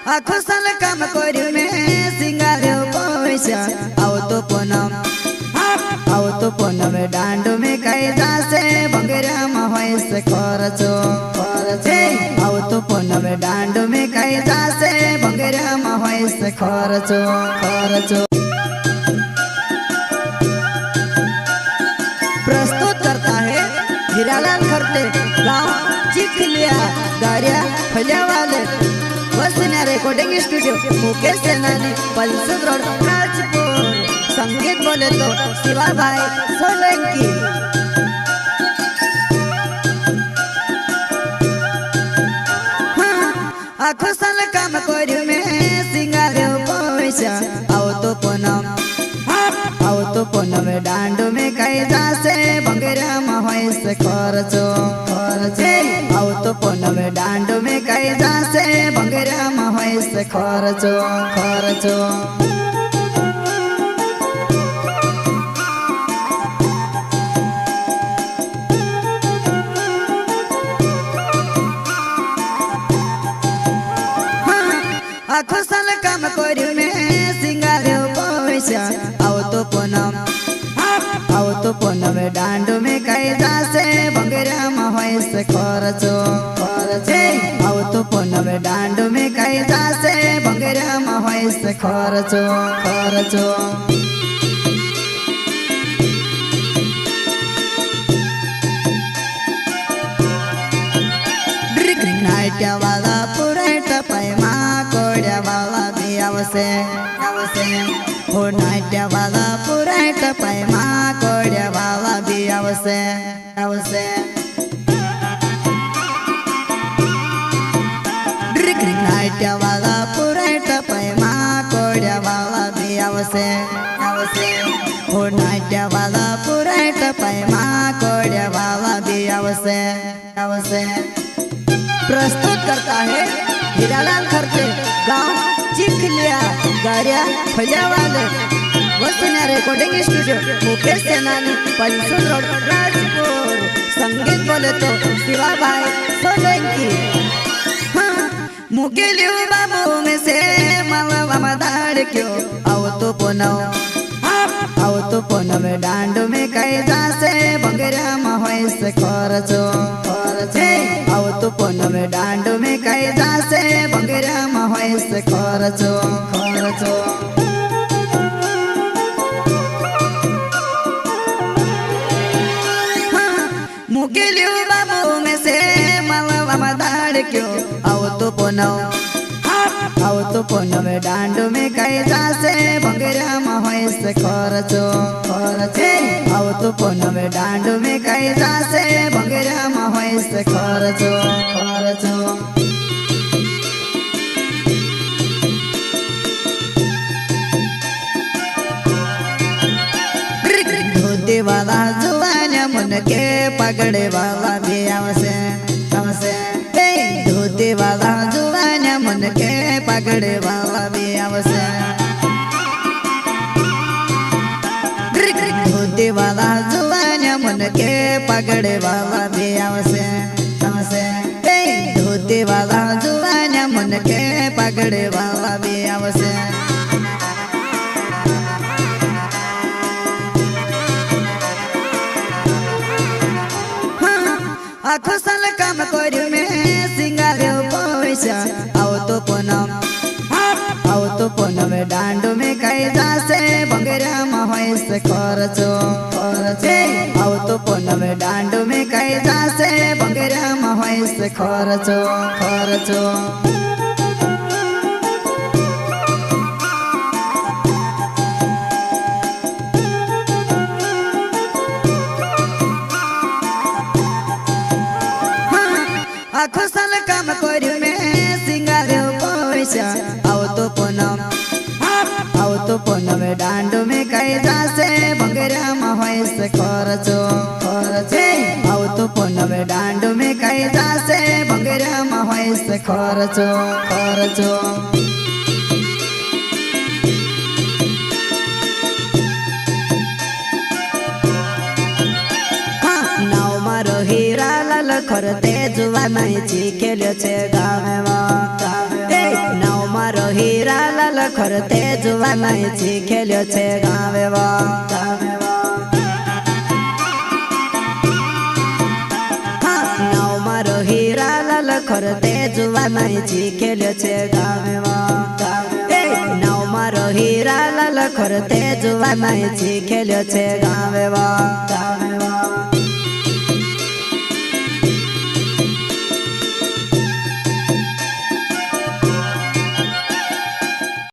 आखो साल काम कर्यु में सिंगार्यो पैसा आवतो पूनम डांडो में कई जासे भंगेरा में से खर्चो आवतो पूनम डांडो में कई जासे भंगेरा में से खर्चो प्रस्तुत करता है हीरालाल खरते गांव चिखलिया गारिया फलियावाले वसना रिकॉर्डिंग स्टूडियो मुकेश सेनानी पल्सद रोड राजपुर। संगीत बोले तो शिवा भाई सोलंकी। आखो साल काम कर्यु में सिंगार्यो पैसा आवतो पूनम डांडो में कई जासे भंगेरा में से खर्चो आवतो पूनम डांडो में कई जासे भंगेरा में से खर्चो आखो साल काम कर्यु में सिंगार्यो पैसा आवतो पूनम डांडो में कई जासे भंगेरा में से खर्चो आवतो पूनम डांडो में कई जासे भंगेरा में से खर्चो नाट्या वाला पुराटा पैमा कोड्या वाला भी आवसे हो नाट्या वाला पुराटा पैमा कोड्या वाला भी आवसे नाट्या वाला पुराटा पैमा कोड्या वाला भी आवसे हो नाट्या वाला पुराटा पैमा कोड्या वाला भी आवसे प्रस्तुत करता है हीरालाल खरते गांव चिखलिया गारिया फलियावाले वसना रिकॉर्डिंग स्टूडियो मुकेश सेनानी पल्सद रोड राजपुर। संगीत बोले तो शिवा भाई सोलंकी। मुकेलियो बाबू में से मालवा मदार क्यों आवतो पूनम डांडो में कई जासे भंगेरा में से खर्चो आवतो पूनम डांडो में कई जासे भंगेरा में से खर्चो मुकेलियो बाबू में से मालवा मदार क्यों आवतो पूनम डांडो में कई जासे भंगेरा में से खर्चो आवतो पूनम डांडो में कई जासे भंगेरा में से खर्चो धोती वाला जुआन मुन के पगड़े वाला भी आवसे धोती वाला जुआन मुन के पगड़े वाला भी आवसे धोती वाला जुआन मुन के पगड़े वाला भी आवसे धोती वाला जुआन मुन के पगड़े वाला भी आवसे आखो साल काम कर्यु में सिंगार्यो पैसा आवतो पूनम डांडो में कई जासे भंगेरा में से खर्चो आवतो पूनम डांडो में कई जासे भंगेरा में से खर्चो आखो साल काम कर्यु में सिंगार्यो पैसा आवतो पूनम डांडो में कई जासे भंगेरा में से खर्चो आवतो पूनम डांडो में कई जासे भंगेरा में से खर्चो हीरालाल खरते जुवा नहीं चिखेल्यो छे गावेमा नावमा લખર તે જુવાનાઈ શીખેલ્યો છે ગાવેવા નાવ મારો હીરા લખર તે જુવાનાઈ શીખેલ્યો છે ગાવેવા નાવ મારો હીરા લખર તે જુવાનાઈ શીખેલ્યો છે ગાવેવા